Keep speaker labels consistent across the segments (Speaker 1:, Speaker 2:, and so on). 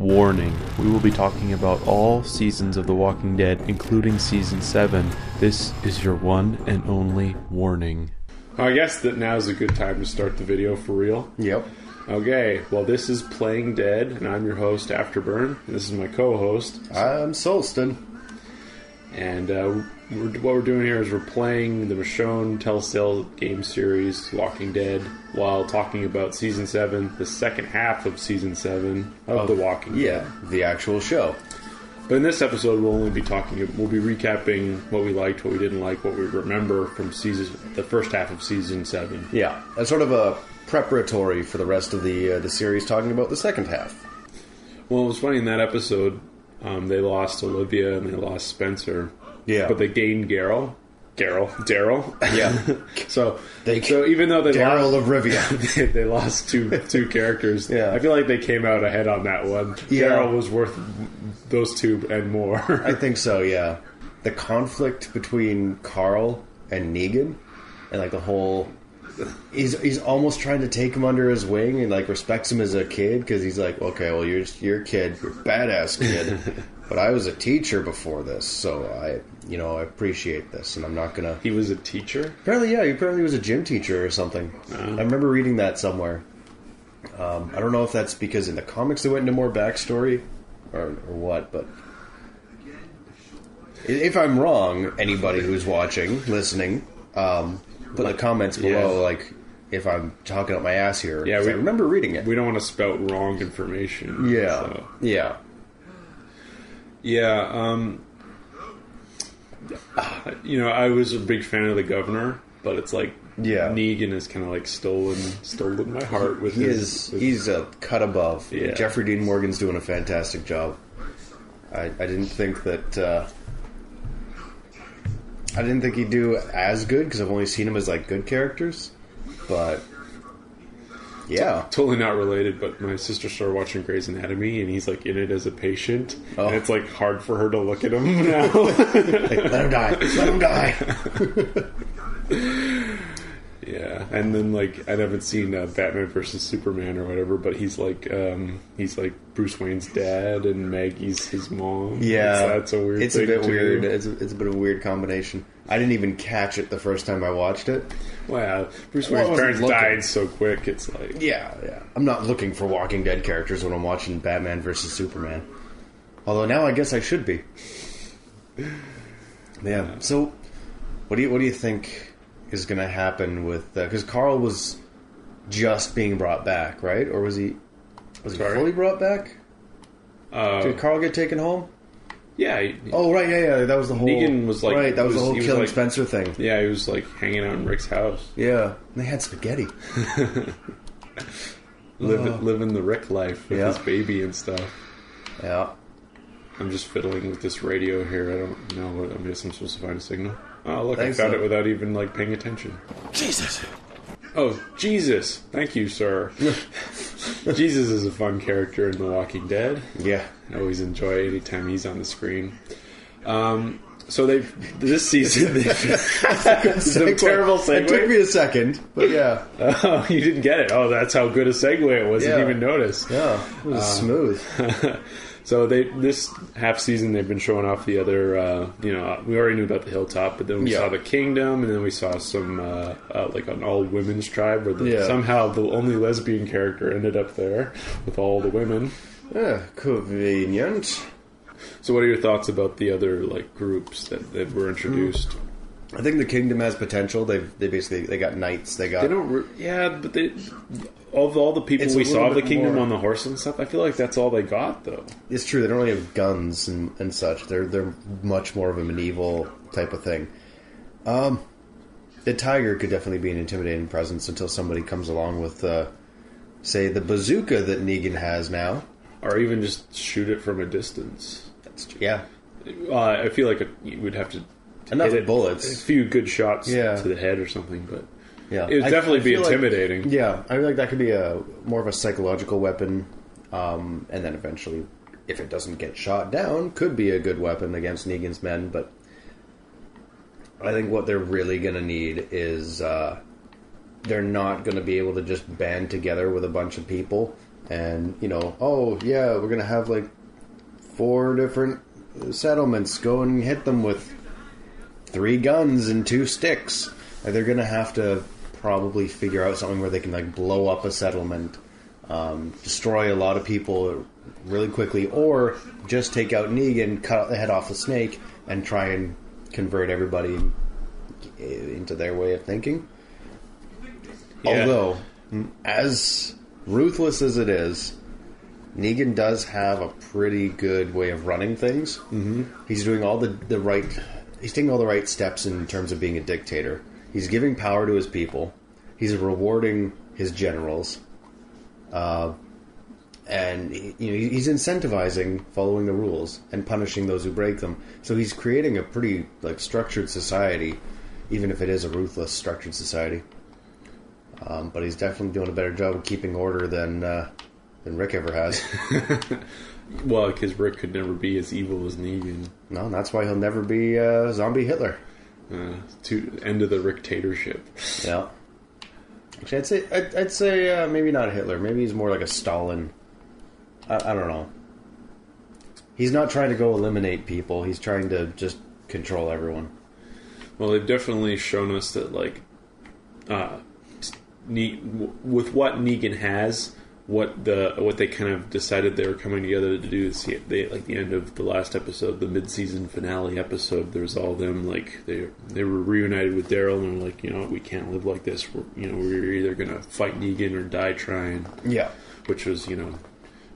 Speaker 1: Warning, we will be talking about all seasons of The Walking Dead, including Season 7. This is your one and only warning.
Speaker 2: I guess that now's a good time to start the video for real.
Speaker 3: Yep.
Speaker 2: Okay, well this is Playing Dead, and I'm your host, Afterl3urn. This is my co-host.
Speaker 3: I'm Solstin.
Speaker 2: And what we're doing here is we're playing the Michonne Telltale game series, Walking Dead, while talking about Season 7, the second half of Season 7 of The Walking Dead.
Speaker 3: Yeah, the actual show.
Speaker 2: But in this episode, we'll be recapping what we liked, what we didn't like, what we remember from the first half of Season 7.
Speaker 3: Yeah, as sort of a preparatory for the rest of the series, talking about the second half.
Speaker 2: Well, it was funny in that episode, they lost Olivia and they lost Spencer.
Speaker 3: Yeah.
Speaker 2: But they gained Daryl.
Speaker 3: Yeah.
Speaker 2: So even though they
Speaker 3: Daryl
Speaker 2: lost
Speaker 3: of Rivia,
Speaker 2: they lost two characters.
Speaker 3: Yeah.
Speaker 2: I feel like they came out ahead on that one.
Speaker 3: Yeah.
Speaker 2: Daryl was worth those two and more.
Speaker 3: I think so. Yeah. The conflict between Carl and Negan, and like the whole. He's almost trying to take him under his wing and like respects him as a kid because he's like, okay, well you're a kid, you're a badass kid, but I was a teacher before this, so I appreciate this, and I'm not gonna.
Speaker 2: He was a teacher?
Speaker 3: Apparently, yeah, he apparently was a gym teacher or something. I remember reading that somewhere. I don't know if that's because in the comics they went into more backstory or what, but if I'm wrong, anybody who's watching, listening. Put in the comments below, like, if I'm talking up my ass here.
Speaker 2: Yeah,
Speaker 3: I remember reading it.
Speaker 2: We don't want to spout wrong information.
Speaker 3: Yeah.
Speaker 2: So.
Speaker 3: Yeah.
Speaker 2: Yeah, I was a big fan of the governor, but it's like, Negan is kind of like stolen my heart with
Speaker 3: he's a cut above.
Speaker 2: Yeah.
Speaker 3: Jeffrey Dean Morgan's doing a fantastic job. I didn't think that... I didn't think he'd do as good because I've only seen him as like good characters, but yeah,
Speaker 2: totally not related. But my sister started watching Grey's Anatomy, and he's like in it as a patient, and it's like hard for her to look at him now.
Speaker 3: Like, let him die, let him die.
Speaker 2: Yeah, and then like I haven't seen Batman versus Superman or whatever, but he's like Bruce Wayne's dad and Maggie's his mom.
Speaker 3: Yeah,
Speaker 2: that's a weird.
Speaker 3: It's
Speaker 2: thing
Speaker 3: a bit
Speaker 2: too.
Speaker 3: weird. It's a bit of a weird combination. I didn't even catch it the first time I watched it.
Speaker 2: Wow, Bruce Wayne's parents died so quick. It's like
Speaker 3: yeah. I'm not looking for Walking Dead characters when I'm watching Batman versus Superman. Although now I guess I should be. Yeah. So, what do you think is going to happen with because Carl was just being brought back, right? Or was he fully brought back? Did Carl get taken home?
Speaker 2: Yeah.
Speaker 3: Right, yeah. That was the whole...
Speaker 2: Negan was like...
Speaker 3: Right, that was the whole killing
Speaker 2: like,
Speaker 3: Spencer thing.
Speaker 2: Yeah, he was like hanging out in Rick's house.
Speaker 3: Yeah, and they had spaghetti.
Speaker 2: Living the Rick life with his baby and stuff.
Speaker 3: Yeah.
Speaker 2: I'm just fiddling with this radio here. I don't know what... I guess I'm supposed to find a signal. Oh, look,
Speaker 3: Thanks,
Speaker 2: I found it without even, like, paying attention.
Speaker 3: Jesus!
Speaker 2: Oh, Jesus! Thank you, sir. Jesus is a fun character in The Walking Dead.
Speaker 3: Yeah.
Speaker 2: I always enjoy any time he's on the screen. So this season... It's a terrible segue.
Speaker 3: It took me a second, but yeah.
Speaker 2: Oh, you didn't get it. Oh, that's how good a segue it was.
Speaker 3: Yeah.
Speaker 2: Didn't even notice.
Speaker 3: Yeah, it was smooth.
Speaker 2: So this half season they've been showing off the other, we already knew about the hilltop, but then we saw the kingdom, and then we saw some, like an all-women's tribe where somehow the only lesbian character ended up there with all the women.
Speaker 3: Yeah, convenient.
Speaker 2: So what are your thoughts about the other, like, groups that were introduced?
Speaker 3: I think the kingdom has potential. They got knights. They got...
Speaker 2: They don't... but they... Of all the people we saw of the kingdom on the horse and stuff, I feel like that's all they got, though.
Speaker 3: It's true. They don't really have guns and such. They're much more of a medieval type of thing. The tiger could definitely be an intimidating presence until somebody comes along with, say, the bazooka that Negan has now.
Speaker 2: Or even just shoot it from a distance.
Speaker 3: That's true. Yeah.
Speaker 2: I feel like you would have to
Speaker 3: enough
Speaker 2: hit
Speaker 3: bullets.
Speaker 2: A few good shots to the head or something, but...
Speaker 3: Yeah,
Speaker 2: it would definitely be intimidating.
Speaker 3: I feel like that could be more of a psychological weapon, and then eventually, if it doesn't get shot down, could be a good weapon against Negan's men. But I think what they're really going to need is they're not going to be able to just band together with a bunch of people And, oh, yeah, we're going to have, 4 different settlements. Go and hit them with 3 guns and 2 sticks. And they're going to have to probably figure out something where they can, blow up a settlement, destroy a lot of people really quickly, or just take out Negan, cut the head off the snake, and try and convert everybody into their way of thinking. Yeah. Although, as ruthless as it is, Negan does have a pretty good way of running things. Mm-hmm. He's doing all the right... He's taking all the right steps in terms of being a dictator. He's giving power to his people. He's rewarding his generals. And he's incentivizing following the rules and punishing those who break them. So he's creating a pretty structured society, even if it is a ruthless structured society. But he's definitely doing a better job of keeping order than Rick ever has.
Speaker 2: Well, because Rick could never be as evil as Negan.
Speaker 3: No, that's why he'll never be zombie Hitler.
Speaker 2: To end of the Ricktatorship.
Speaker 3: Yeah. Actually, I'd say maybe not Hitler. Maybe he's more like a Stalin. I don't know. He's not trying to go eliminate people. He's trying to just control everyone.
Speaker 2: Well, they've definitely shown us that, with what Negan has, what they kind of decided they were coming together to do is the end of the last episode, the mid-season finale episode. There was all them they were reunited with Daryl and were we can't live like this. We're either gonna fight Negan or die trying.
Speaker 3: Yeah,
Speaker 2: which was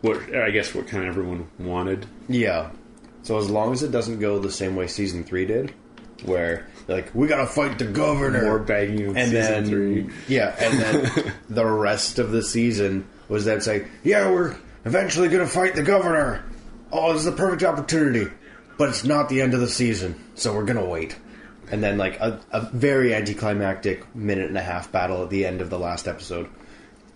Speaker 2: what kind of everyone wanted.
Speaker 3: Yeah. So as long as it doesn't go the same way season 3 did, where we gotta fight the governor,
Speaker 2: more begging of season 3.
Speaker 3: Yeah, and then the rest of the season was them saying, yeah, we're eventually going to fight the governor. Oh, this is the perfect opportunity. But it's not the end of the season, so we're going to wait. And then, a very anticlimactic 1.5-minute battle at the end of the last episode.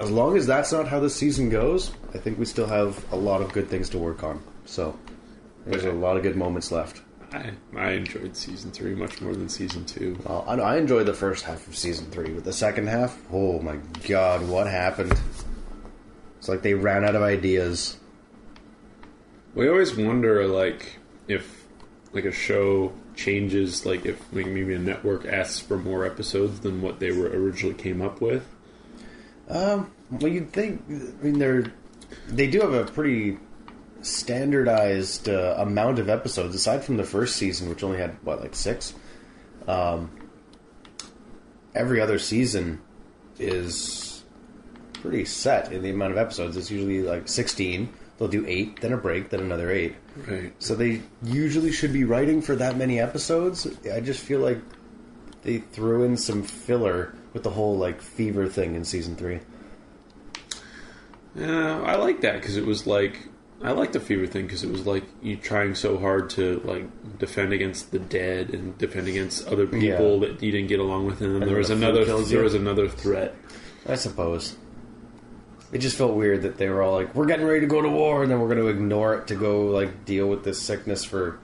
Speaker 3: As long as that's not how the season goes, I think we still have a lot of good things to work on. So, there's a lot of good moments left.
Speaker 2: I enjoyed season 3 much more than season 2.
Speaker 3: Well, I enjoyed the first half of season 3, but the second half, oh my god, what happened? It's like they ran out of ideas.
Speaker 2: We always wonder, if a show changes, if maybe a network asks for more episodes than what they were originally came up with.
Speaker 3: Well, you'd think. They do have a pretty standardized amount of episodes, aside from the first season, which only had 6. Every other season is pretty set in the amount of episodes. It's usually 16. They'll do 8, then a break, then another 8.
Speaker 2: Right.
Speaker 3: So they usually should be writing for that many episodes. I just feel like they threw in some filler with the whole fever thing in season 3.
Speaker 2: Yeah, I like that because it was I like the fever thing because it was you trying so hard to defend against the dead and defend against other people that you didn't get along with, and then there was another threat.
Speaker 3: I suppose. It just felt weird that they were all we're getting ready to go to war, and then we're going to ignore it to go deal with this sickness for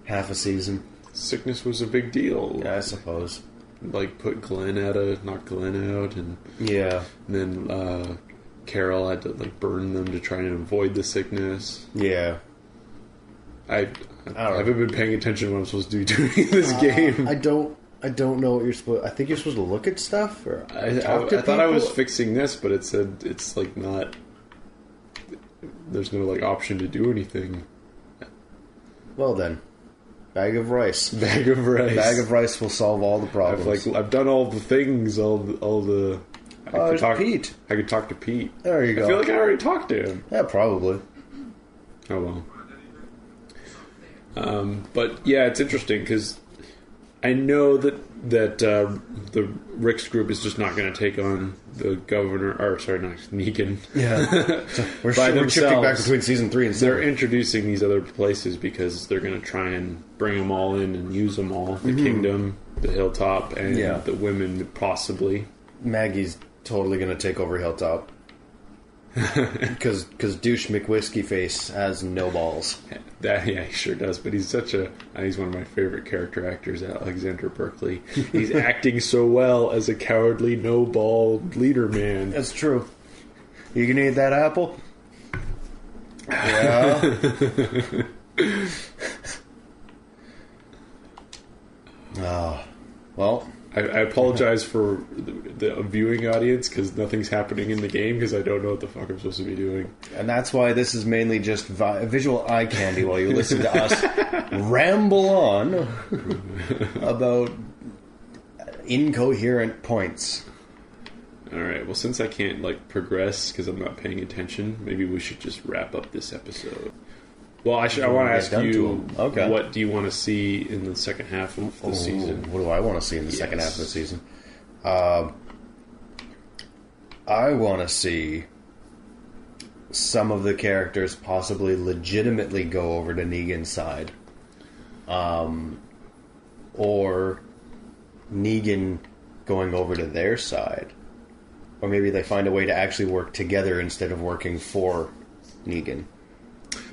Speaker 3: half a season.
Speaker 2: Sickness was a big deal.
Speaker 3: Yeah, I suppose.
Speaker 2: Put knock Glenn out, and
Speaker 3: yeah,
Speaker 2: and then Carol had to burn them to try and avoid the sickness.
Speaker 3: Yeah.
Speaker 2: I haven't been paying attention to what I'm supposed to do during this game.
Speaker 3: I don't know what you're supposed... I think you're supposed to look at stuff or
Speaker 2: I thought I was fixing this, but it said it's not... There's no option to do anything.
Speaker 3: Well then. Bag of rice.
Speaker 2: Bag of rice.
Speaker 3: Bag of rice will solve all the problems.
Speaker 2: I've done all the things, all the...
Speaker 3: Pete.
Speaker 2: I could talk to Pete.
Speaker 3: There you go.
Speaker 2: I feel like I already talked to him.
Speaker 3: Yeah, probably.
Speaker 2: Oh well. But yeah, it's interesting because I know that the Rick's group is just not going to take on the governor, or sorry, not Negan.
Speaker 3: Yeah, so we're shifting back between season 3 and 7.
Speaker 2: They're introducing these other places because they're going to try and bring them all in and use them all. The kingdom, the hilltop, and the women possibly.
Speaker 3: Maggie's totally going to take over Hilltop. Because douche McWhiskey face has no balls.
Speaker 2: He sure does. But he's he's one of my favorite character actors, Alexander Berkeley. He's acting so well as a cowardly, no ball leader man.
Speaker 3: That's true. You gonna eat that apple? Yeah. Oh, well,
Speaker 2: I apologize for the viewing audience because nothing's happening in the game because I don't know what the fuck I'm supposed to be doing.
Speaker 3: and that's why this is mainly just visual eye candy while you listen to us ramble on about incoherent points.
Speaker 2: Alright, well, since I can't, progress because I'm not paying attention, maybe we should just wrap up this episode. Well, I want to ask you, what do you want to see in the second half of the season?
Speaker 3: What do I want to see in the second half of the season? I want to see some of the characters possibly legitimately go over to Negan's side. Or Negan going over to their side. Or maybe they find a way to actually work together instead of working for Negan.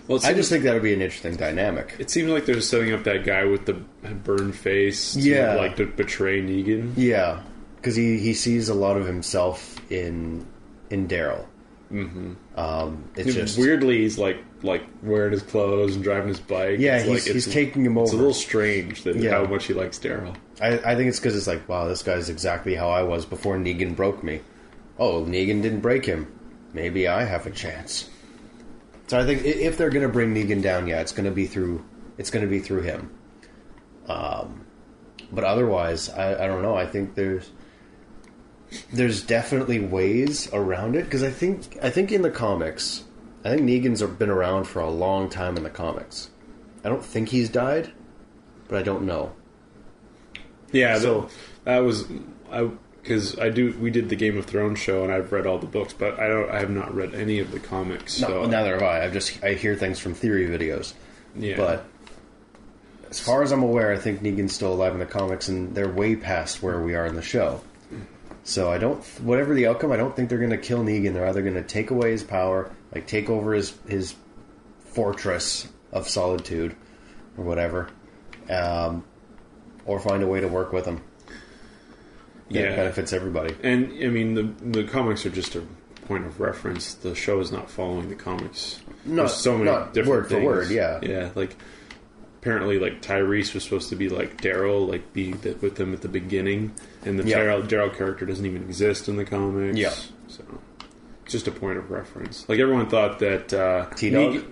Speaker 3: Well, I just think that would be an interesting dynamic.
Speaker 2: It seems like they're setting up that guy with the burned face to betray Negan.
Speaker 3: Yeah, because he sees a lot of himself in Daryl.
Speaker 2: Mm-hmm.
Speaker 3: It's just
Speaker 2: weirdly he's like wearing his clothes and driving his bike.
Speaker 3: Yeah, he's taking him over.
Speaker 2: It's a little strange how much he likes Daryl.
Speaker 3: I think it's because it's like, wow, this guy's exactly how I was before Negan broke me. Oh, Negan didn't break him. Maybe I have a chance. So I think if they're going to bring Negan down, it's going to be through him. But otherwise, I don't know. I think there's definitely ways around it because I think in the comics, I think Negan's been around for a long time in the comics. I don't think he's died, but I don't know.
Speaker 2: Yeah, so that was because we did the Game of Thrones show and I've read all the books, but I have not read any of the comics.
Speaker 3: No,
Speaker 2: so.
Speaker 3: Neither have I. I hear things from theory videos.
Speaker 2: Yeah,
Speaker 3: but as far as I'm aware, I think Negan's still alive in the comics, and they're way past where we are in the show. So whatever the outcome, I don't think they're going to kill Negan. They're either going to take away his power, take over his fortress of solitude, or whatever, or find a way to work with him. That benefits everybody.
Speaker 2: And I mean, the comics are just a point of reference. The show is not following the comics. There's so many different
Speaker 3: word
Speaker 2: things.
Speaker 3: For word. Yeah.
Speaker 2: Apparently, Tyrese was supposed to be like Daryl, be with them at the beginning, and the Daryl character doesn't even exist in the comics.
Speaker 3: Yeah.
Speaker 2: So it's just a point of reference. Everyone thought that
Speaker 3: T-Dog.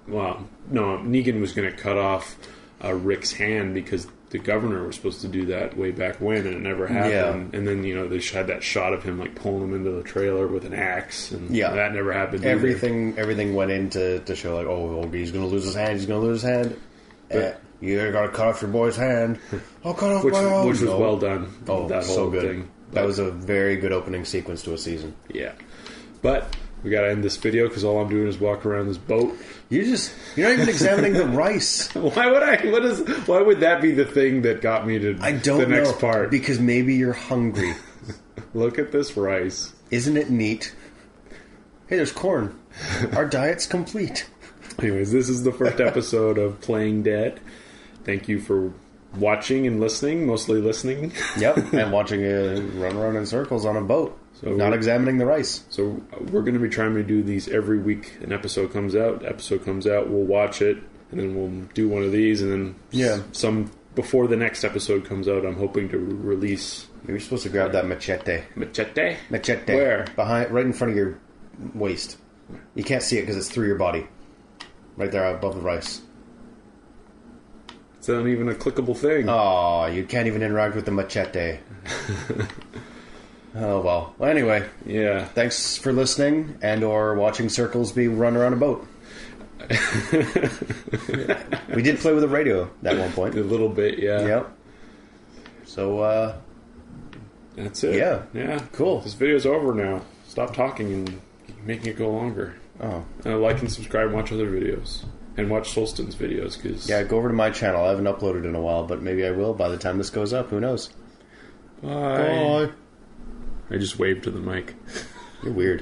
Speaker 2: Negan was going to cut off Rick's hand because the governor was supposed to do that way back when, and it never happened. Yeah. And then they had that shot of him pulling him into the trailer with an axe, and that never happened.
Speaker 3: Everything went in to show he's going to lose his hand. He's going to lose his hand. You got to cut off your boy's hand. I'll cut off my own.
Speaker 2: Which was well done.
Speaker 3: Oh,
Speaker 2: that whole
Speaker 3: so good.
Speaker 2: Thing.
Speaker 3: That was a very good opening sequence to a season.
Speaker 2: Yeah, but we got to end this video because all I'm doing is walk around this boat.
Speaker 3: You're not even examining the rice.
Speaker 2: Why would that be the thing that got me to the next part?
Speaker 3: Because maybe you're hungry.
Speaker 2: Look at this rice.
Speaker 3: Isn't it neat? Hey, there's corn. Our diet's complete.
Speaker 2: Anyways, this is the first episode of Playing Dead. Thank you for watching and listening, mostly listening.
Speaker 3: Yep, and watching it run around in circles on a boat. So not examining the rice.
Speaker 2: So we're going to be trying to do these every week. An episode comes out, we'll watch it, and then we'll do one of these, and then some before the next episode comes out, I'm hoping to release.
Speaker 3: You're supposed to grab that machete.
Speaker 2: Machete?
Speaker 3: Machete.
Speaker 2: Where?
Speaker 3: Right in front of your waist. You can't see it because it's through your body. Right there above the rice.
Speaker 2: It's not even a clickable thing.
Speaker 3: Oh, you can't even interact with the machete. Oh, well. Well, anyway.
Speaker 2: Yeah.
Speaker 3: Thanks for listening and or watching circles be run around a boat. We did play with a radio at one point.
Speaker 2: A little bit, yeah.
Speaker 3: Yep. So,
Speaker 2: that's it.
Speaker 3: Yeah.
Speaker 2: Yeah.
Speaker 3: Cool.
Speaker 2: This video's over now. Stop talking and making it go longer.
Speaker 3: Oh.
Speaker 2: Like and subscribe and watch other videos. And watch Solstin's videos.
Speaker 3: Yeah, go over to my channel. I haven't uploaded in a while, but maybe I will by the time this goes up. Who knows?
Speaker 2: Bye.
Speaker 3: Bye.
Speaker 2: I just waved to the mic.
Speaker 3: You're weird.